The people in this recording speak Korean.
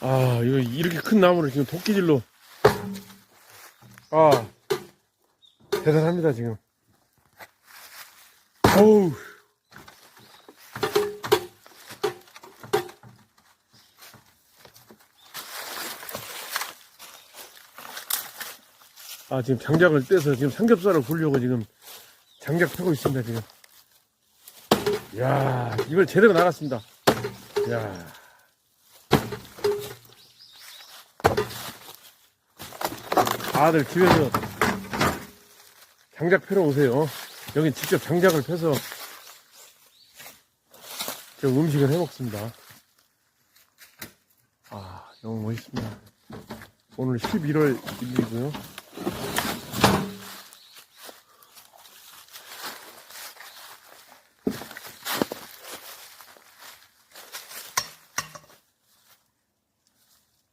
이거 이렇게 큰 나무를 지금 도끼질로. 대단합니다, 지금. 어우. 지금 장작을 떼서 지금 삼겹살을 구우려고 지금 장작 펴고 있습니다, 지금. 이야, 이걸 제대로 나갔습니다. 이야. 다들 집에서 장작 펴러 오세요. 여기 직접 장작을 펴서 저 음식을 해 먹습니다. 너무 멋있습니다. 오늘 11월 1일이고요.